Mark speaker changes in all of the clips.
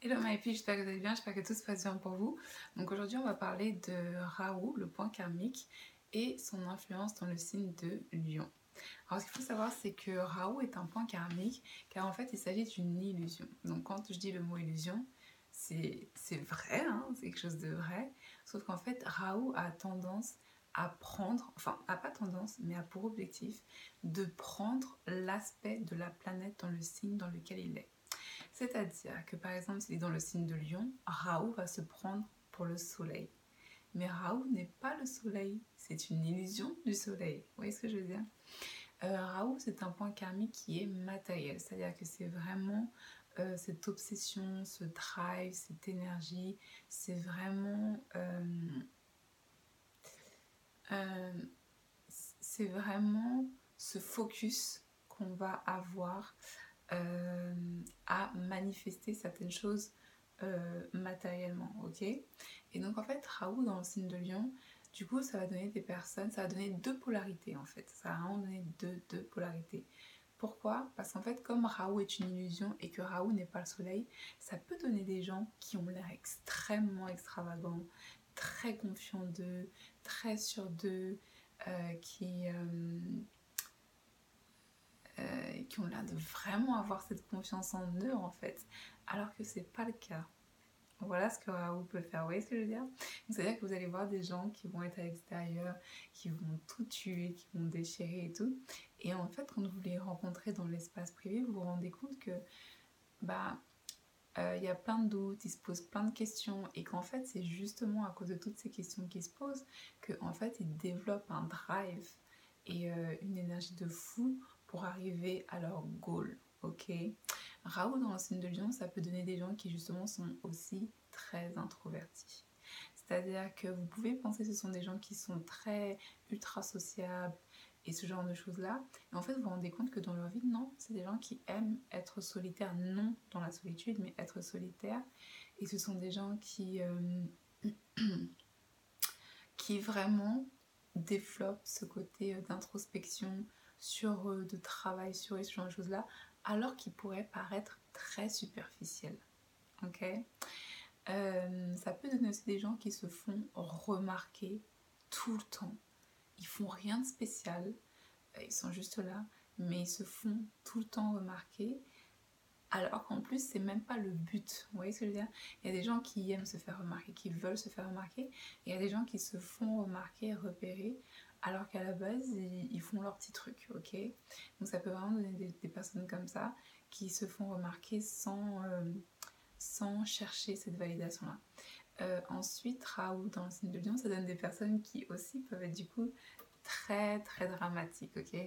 Speaker 1: Hello my filles, j'espère que vous allez bien, j'espère que tout se passe bien pour vous. Donc aujourd'hui on va parler de Rahu, le point karmique, et son influence dans le signe de Lion. Alors ce qu'il faut savoir c'est que Rahu est un point karmique car en fait il s'agit d'une illusion. Donc quand je dis le mot illusion, c'est vrai, hein, c'est quelque chose de vrai, sauf qu'en fait Rahu a tendance à prendre, enfin a pas tendance, mais a pour objectif de prendre l'aspect de la planète dans le signe dans lequel il est. C'est-à-dire que par exemple, s'il est dans le signe de Lion, Rahu va se prendre pour le soleil. Mais Rahu n'est pas le soleil, c'est une illusion du soleil. Vous voyez ce que je veux dire? Rahu, c'est un point karmique qui est matériel, c'est-à-dire que c'est vraiment cette obsession, ce drive, cette énergie, c'est vraiment, euh, c'est vraiment ce focus qu'on va avoir à manifester certaines choses matériellement, ok? Et donc en fait, Raoult dans le signe de Lion, du coup, ça va donner des personnes, ça va donner deux polarités en fait, ça va vraiment donner deux polarités. Pourquoi? Parce qu'en fait, comme Raoult est une illusion et que Raoult n'est pas le soleil, ça peut donner des gens qui ont l'air extrêmement extravagants, très confiants d'eux, très sûrs d'eux, qui ont l'air de vraiment avoir cette confiance en eux en fait, alors que c'est pas le cas. Voilà ce que Raoult peut faire, vous voyez ce que je veux dire? C'est-à-dire que vous allez voir des gens qui vont être à l'extérieur, qui vont tout tuer, qui vont déchirer et tout. Et en fait, quand vous les rencontrez dans l'espace privé, vous vous rendez compte que bah y a plein de doutes, ils se posent plein de questions et qu'en fait c'est justement à cause de toutes ces questions qu'ils se posent qu'en fait ils développent un drive et une énergie de fou pour arriver à leur goal, ok? Raoult dans le signe de Lion, ça peut donner des gens qui justement sont aussi très introvertis. C'est-à-dire que vous pouvez penser que ce sont des gens qui sont très ultra sociables et ce genre de choses-là. Et en fait, vous vous rendez compte que dans leur vie, non, c'est des gens qui aiment être solitaires, non dans la solitude, mais être solitaires. Et ce sont des gens qui vraiment développent ce côté d'introspection sur eux, de travail sur eux, ce genre de choses-là, alors qu'ils pourraient paraître très superficiels. Ok? Ça peut donner aussi des gens qui se font remarquer tout le temps. Ils font rien de spécial, ils sont juste là, mais ils se font tout le temps remarquer, alors qu'en plus, c'est même pas le but. Vous voyez ce que je veux dire? Il y a des gens qui aiment se faire remarquer, qui veulent se faire remarquer, et il y a des gens qui se font remarquer, repérer, alors qu'à la base, ils font leur petit truc, ok? Donc ça peut vraiment donner des personnes comme ça, qui se font remarquer sans chercher cette validation-là. Ensuite, Raoult dans le signe de Lion, ça donne des personnes qui aussi peuvent être du coup très très dramatiques, ok?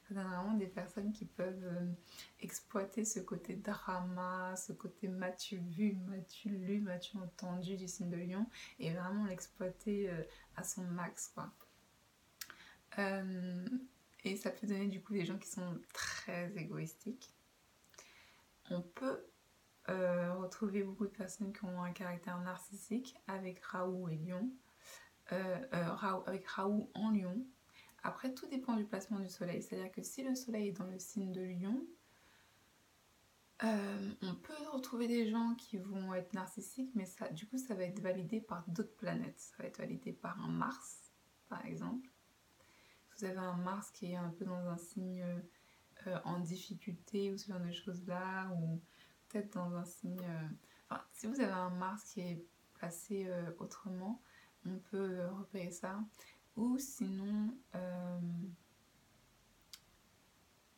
Speaker 1: Ça donne vraiment des personnes qui peuvent exploiter ce côté drama, ce côté m'as-tu vu, m'as-tu lu, m'as-tu entendu du signe de Lion et vraiment l'exploiter à son max, quoi. Euh, et ça peut donner du coup des gens qui sont très égoïstiques. On peut retrouver beaucoup de personnes qui ont un caractère narcissique avec Raoult et Lion, avec Raoult en Lion. Après, tout dépend du placement du soleil. C'est-à-dire que si le soleil est dans le signe de Lion, on peut retrouver des gens qui vont être narcissiques, mais ça, du coup, ça va être validé par d'autres planètes. Ça va être validé par un Mars, par exemple. Vous avez un Mars qui est un peu dans un signe en difficulté ou ce genre de choses-là, ou peut-être dans un signe... Enfin, si vous avez un Mars qui est placé autrement, on peut repérer ça. Ou sinon,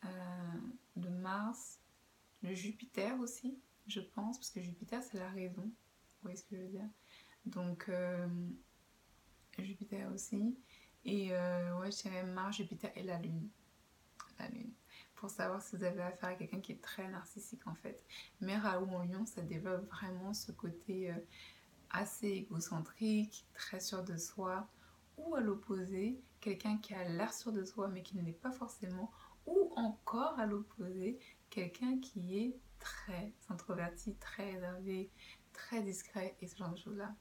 Speaker 1: le Mars, le Jupiter aussi, je pense, parce que Jupiter, c'est la raison. Vous voyez ce que je veux dire? Donc, Jupiter aussi. Et ouais, je dirais Mars, Jupiter et la Lune. La Lune. Pour savoir si vous avez affaire à quelqu'un qui est très narcissique en fait. Mais Raoult en Lion, ça développe vraiment ce côté assez égocentrique, très sûr de soi, ou à l'opposé, quelqu'un qui a l'air sûr de soi mais qui ne l'est pas forcément, ou encore à l'opposé, quelqu'un qui est très introverti, très réservé, très discret et ce genre de choses-là.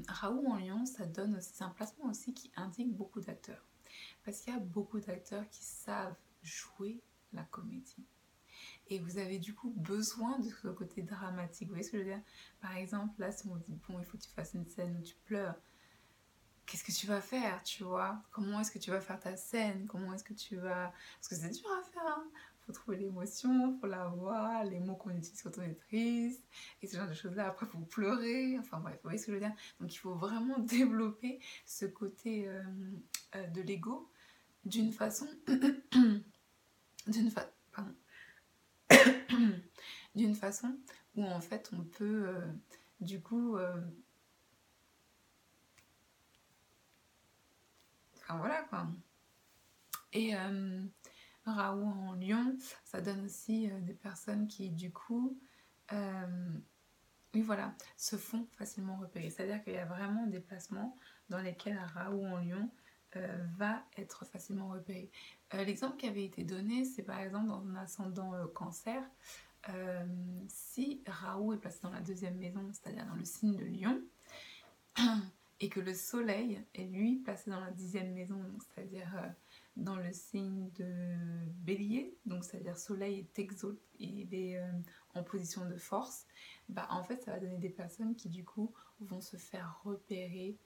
Speaker 1: Raoult en Lion, ça donne aussi, c'est un placement aussi qui indique beaucoup d'acteurs. Parce qu'il y a beaucoup d'acteurs qui savent jouer la comédie. et vous avez du coup besoin de ce côté dramatique. Vous voyez ce que je veux dire? Par exemple, là, si on vous dit, bon, il faut que tu fasses une scène où tu pleures, qu'est-ce que tu vas faire, tu vois? Comment est-ce que tu vas faire ta scène? Comment est-ce que tu vas... Parce que c'est dur à faire, hein. Faut trouver l'émotion, faut la voir, les mots qu'on utilise quand on est triste, et ce genre de choses-là. Après, faut pleurer. Enfin bref, vous voyez ce que je veux dire? Donc il faut vraiment développer ce côté de l'ego d'une façon... d'une fa... pardon. d'une façon où en fait on peut du coup... Enfin voilà quoi. Et Raoult en Lion, ça donne aussi des personnes qui du coup... oui, voilà, se font facilement repérer. C'est-à-dire qu'il y a vraiment des placements dans lesquels un Raoult en Lion va être facilement repéré. L'exemple qui avait été donné, c'est par exemple dans un ascendant cancer, si Raoult est placé dans la deuxième maison, c'est-à-dire dans le signe de Lion, et que le soleil est lui placé dans la 10e maison, c'est-à-dire dans le signe de Bélier, donc c'est-à-dire soleil est exalté, il est en position de force, bah en fait ça va donner des personnes qui du coup vont se faire repérer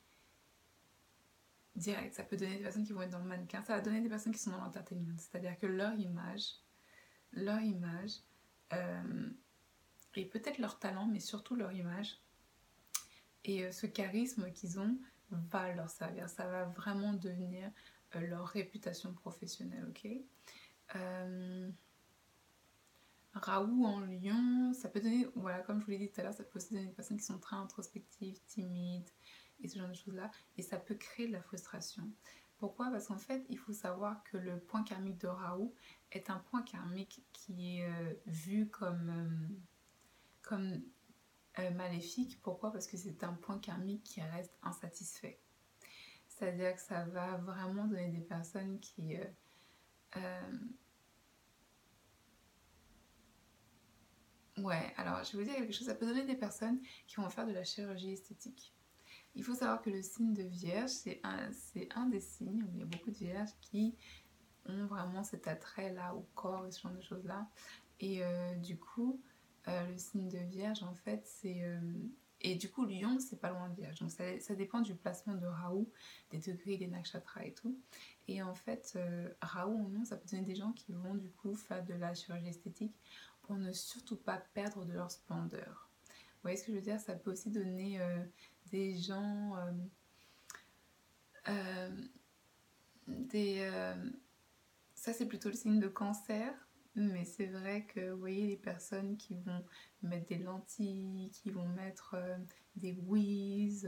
Speaker 1: direct. Ça peut donner des personnes qui vont être dans le mannequin, ça va donner des personnes qui sont dans l'entertainment, c'est-à-dire que leur image et peut-être leur talent, mais surtout leur image, et ce charisme qu'ils ont va leur servir. Ça va vraiment devenir leur réputation professionnelle, ok? Raoult en Lion, ça peut donner, voilà, comme je vous l'ai dit tout à l'heure, ça peut aussi donner des personnes qui sont très introspectives, timides, et ce genre de choses-là, et ça peut créer de la frustration. Pourquoi? Parce qu'en fait, il faut savoir que le point karmique de Raoult est un point karmique qui est vu comme maléfique. Pourquoi? Parce que c'est un point karmique qui reste insatisfait. C'est-à-dire que ça va vraiment donner des personnes qui... Ouais, alors je vais vous dire quelque chose, ça peut donner des personnes qui vont faire de la chirurgie esthétique. Il faut savoir que le signe de Vierge, c'est un des signes où il y a beaucoup de Vierges qui ont vraiment cet attrait-là au corps et ce genre de choses-là. Et du coup, le signe de Vierge, en fait, c'est... et du coup, Lion, c'est pas loin de Vierge. Donc ça dépend du placement de Raoult, des degrés, des nakshatras et tout. Et en fait, Raoult en Lion, ça peut donner des gens qui vont du coup faire de la chirurgie esthétique pour ne surtout pas perdre de leur splendeur. Vous voyez ce que je veux dire? Ça peut aussi donner des gens... des... ça, c'est plutôt le signe de Cancer. Mais c'est vrai que, vous voyez, les personnes qui vont mettre des lentilles, qui vont mettre des whiz,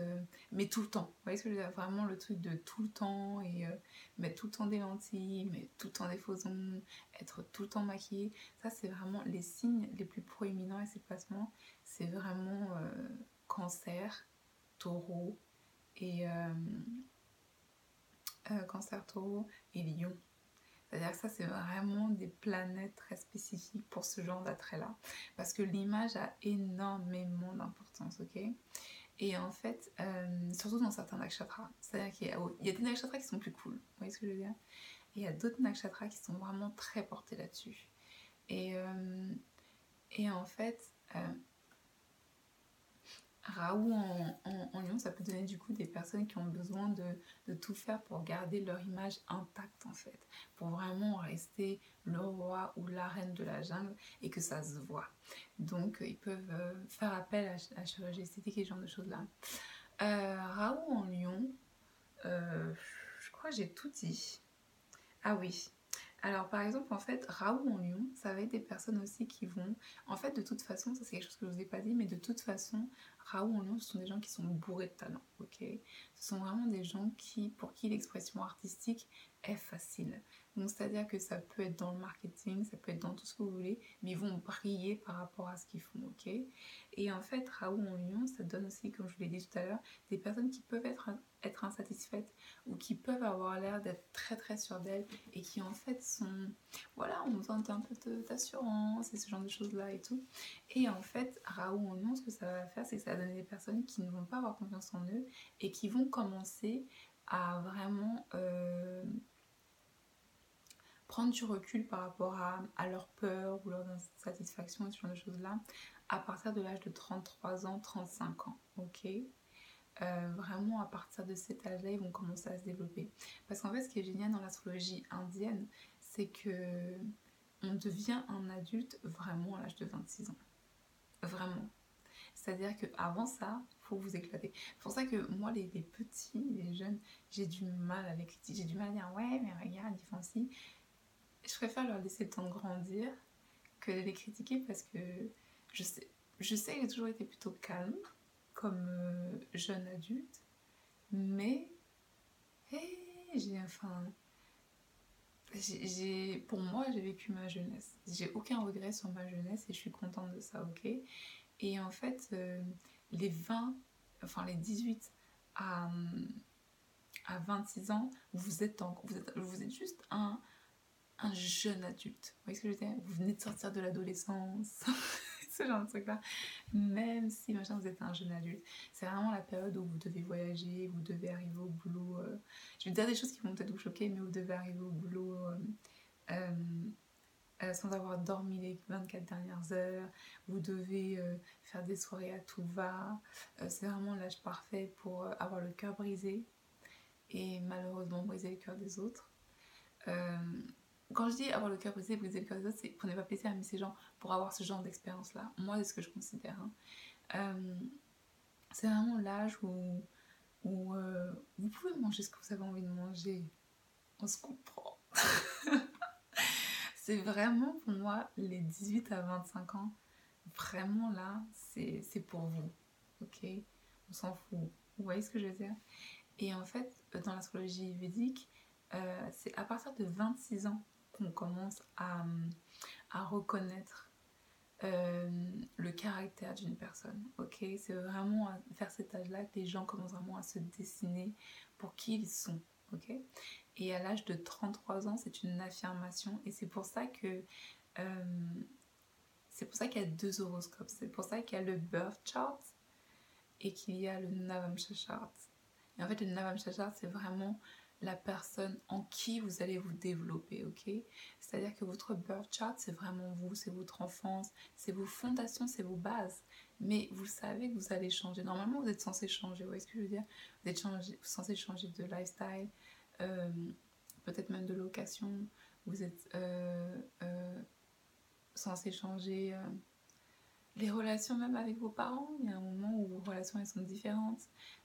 Speaker 1: mais tout le temps. Vous voyez ce que je veux dire? Vraiment le truc de tout le temps, et mettre tout le temps des lentilles, mettre tout le temps des faux ongles, être tout le temps maquillée. Ça, c'est vraiment les signes les plus proéminents et ces placements. C'est vraiment Cancer, Taureau et Cancer, Taureau et Lion. C'est-à-dire que ça, c'est vraiment des planètes très spécifiques pour ce genre d'attrait-là. Parce que l'image a énormément d'importance, ok? Et en fait, surtout dans certains nakshatras. C'est-à-dire qu'il y a des nakshatras qui sont plus cool, vous voyez ce que je veux dire? Et il y a d'autres nakshatras qui sont vraiment très portés là-dessus. Et en fait, Raoult en Lion, ça peut donner du coup des personnes qui ont besoin de tout faire pour garder leur image intacte en fait, pour vraiment rester le roi ou la reine de la jungle et que ça se voit. Donc ils peuvent faire appel à la chirurgie esthétique et ce genre de choses-là. Raoult en Lion, je crois que j'ai tout dit. Ah oui. Alors par exemple en fait Raoult en Lion, ça va être des personnes aussi qui vont... En fait de toute façon, ça c'est quelque chose que je vous ai pas dit, mais de toute façon Raoult en Lion ce sont des gens qui sont bourrés de talent, ok? Ce sont vraiment des gens pour qui l'expression artistique est facile. Donc c'est-à-dire que ça peut être dans le marketing, ça peut être dans tout ce que vous voulez, mais ils vont briller par rapport à ce qu'ils font, ok? Et en fait Raoult en Lion, ça donne aussi, comme je vous l'ai dit tout à l'heure, des personnes qui peuvent être insatisfaites ou qui peuvent avoir l'air d'être très très sûres d'elles et qui en fait sont, voilà, on besoin d'un peu d'assurance et ce genre de choses là et tout. Et en fait Raoult en Lion, ce que ça va faire, c'est que ça va donner des personnes qui ne vont pas avoir confiance en eux et qui vont commencer à vraiment prendre du recul par rapport à leur peur ou leur insatisfaction et ce genre de choses-là à partir de l'âge de 33 ans, 35 ans, ok? Vraiment à partir de cet âge-là, ils vont commencer à se développer. Parce qu'en fait, ce qui est génial dans l'astrologie indienne, c'est que on devient un adulte vraiment à l'âge de 26 ans. Vraiment. C'est-à-dire qu'avant ça, il faut vous éclater. C'est pour ça que moi, les petits, les jeunes, j'ai du mal à les critiquer. J'ai du mal à dire, ouais, mais regarde, ils font ci. Je préfère leur laisser le temps de grandir que de les critiquer parce que je sais, je sais que j'ai toujours été plutôt calme comme jeune adulte, mais hey, pour moi, j'ai vécu ma jeunesse. J'ai aucun regret sur ma jeunesse et je suis contente de ça, ok? Et en fait, les 20, enfin les 18 à, à 26 ans, vous êtes juste un jeune adulte. Vous voyez ce que je veux dire? Vous venez de sortir de l'adolescence, ce genre de truc-là. Même si machin, vous êtes un jeune adulte. C'est vraiment la période où vous devez voyager, vous devez arriver au boulot. Je vais dire des choses qui vont peut-être vous choquer, mais vous devez arriver au boulot euh, sans avoir dormi les 24 dernières heures. Vous devez faire des soirées à tout va. C'est vraiment l'âge parfait pour avoir le cœur brisé et malheureusement briser le cœur des autres. Euh, Quand je dis avoir le cœur brisé, briser le cœur des autres, c'est prenez pas plaisir à aimer ces gens pour avoir ce genre d'expérience-là. Moi, c'est ce que je considère. Hein. C'est vraiment l'âge où vous pouvez manger ce que vous avez envie de manger. On se comprend. C'est vraiment pour moi les 18 à 25 ans. Vraiment là, c'est pour vous. Ok? On s'en fout. Vous voyez ce que je veux dire? Et en fait, dans l'astrologie védique, c'est à partir de 26 ans qu'on commence à reconnaître le caractère d'une personne, ok? C'est vraiment à faire cet âge-là que les gens commencent vraiment à se dessiner pour qui ils sont, ok? Et à l'âge de 33 ans, c'est une affirmation et euh, c'est pour ça qu'il y a deux horoscopes. C'est pour ça qu'il y a le birth chart et qu'il y a le Navamsha chart. Et en fait, le Navamsha chart, c'est vraiment la personne en qui vous allez vous développer, ok? C'est-à-dire que votre birth chart, c'est vraiment vous, c'est votre enfance, c'est vos fondations, c'est vos bases. Mais vous savez que vous allez changer. Normalement, vous êtes censé changer, vous voyez ce que je veux dire? Vous êtes censé changer de lifestyle, euh, peut-être même de location. Vous êtes censé changer les relations même avec vos parents. Il y a un moment où vos relations elles sont différentes.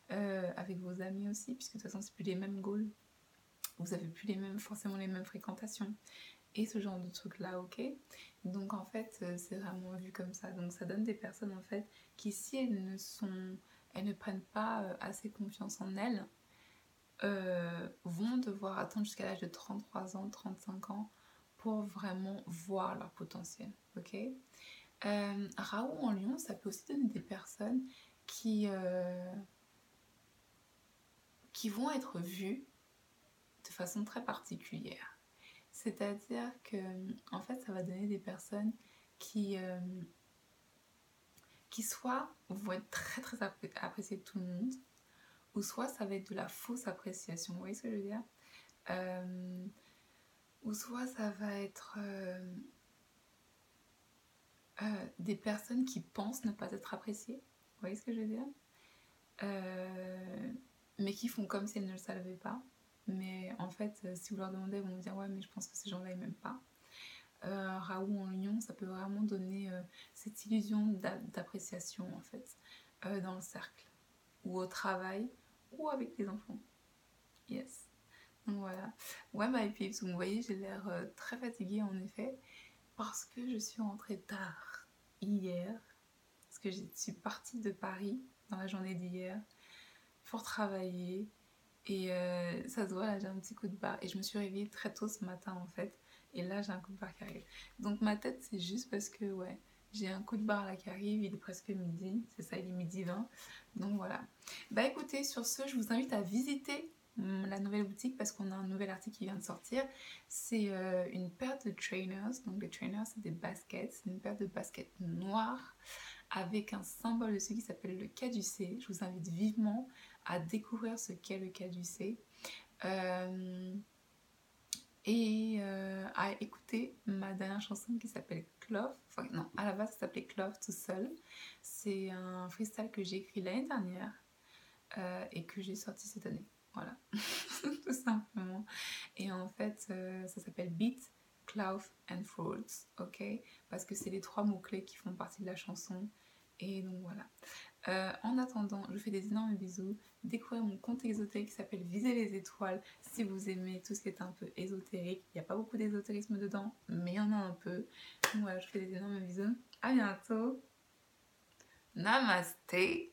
Speaker 1: Avec vos amis aussi, puisque de toute façon, c'est plus les mêmes goals. Vous avez plus forcément les mêmes fréquentations. Et ce genre de trucs-là, ok? Donc en fait, c'est vraiment vu comme ça. Donc ça donne des personnes en fait qui, si elles ne prennent pas assez confiance en elles, vont devoir attendre jusqu'à l'âge de 33 ans, 35 ans pour vraiment voir leur potentiel, ok? Raoult en Lion, ça peut aussi donner des personnes qui vont être vues de façon très particulière. C'est-à-dire que, en fait, ça va donner des personnes qui soit vont être très très appréciées de tout le monde, ou soit ça va être de la fausse appréciation. Vous voyez ce que je veux dire? Ou soit ça va être des personnes qui pensent ne pas être appréciées. Vous voyez ce que je veux dire? Mais qui font comme si elles ne le savaient pas. Mais en fait, si vous leur demandez, ils vont vous dire ouais, mais je pense que ces gens-là, ils m'aiment pas. Raoult en Lion, ça peut vraiment donner cette illusion d'appréciation en fait, dans le cercle, ou au travail, ou avec les enfants. Yes. Donc voilà. Ouais, my peeps, vous voyez, j'ai l'air très fatiguée en effet, parce que je suis rentrée tard hier, parce que je suis partie de Paris dans la journée d'hier pour travailler. Et ça se voit, là j'ai un petit coup de barre. Et je me suis réveillée très tôt ce matin en fait. Et là j'ai un coup de barre qui arrive. Donc ma tête c'est juste parce que ouais, j'ai un coup de barre là qui arrive. Il est presque midi. C'est ça, il est midi 20. Donc voilà. Bah écoutez, sur ce, je vous invite à visiter la nouvelle boutique parce qu'on a un nouvel article qui vient de sortir. C'est une paire de trainers. Donc les trainers c'est des baskets. C'est une paire de baskets noires avec un symbole dessus qui s'appelle le caducée. Je vous invite vivement à découvrir ce qu'est le caducée. et à écouter ma dernière chanson qui s'appelle Clove. Enfin non, à la base ça s'appelait Clove tout seul. C'est un freestyle que j'ai écrit l'année dernière et que j'ai sorti cette année. Voilà, tout simplement. Et en fait, ça s'appelle Beat, Cloud and Fruits, ok? Parce que c'est les 3 mots-clés qui font partie de la chanson. Et donc voilà. En attendant, je vous fais des énormes bisous. Découvrez mon compte ésotérique qui s'appelle Viser les étoiles si vous aimez tout ce qui est un peu ésotérique. Il n'y a pas beaucoup d'ésotérisme dedans, mais il y en a un peu. Donc voilà, je vous fais des énormes bisous. À bientôt. Namaste. Bye.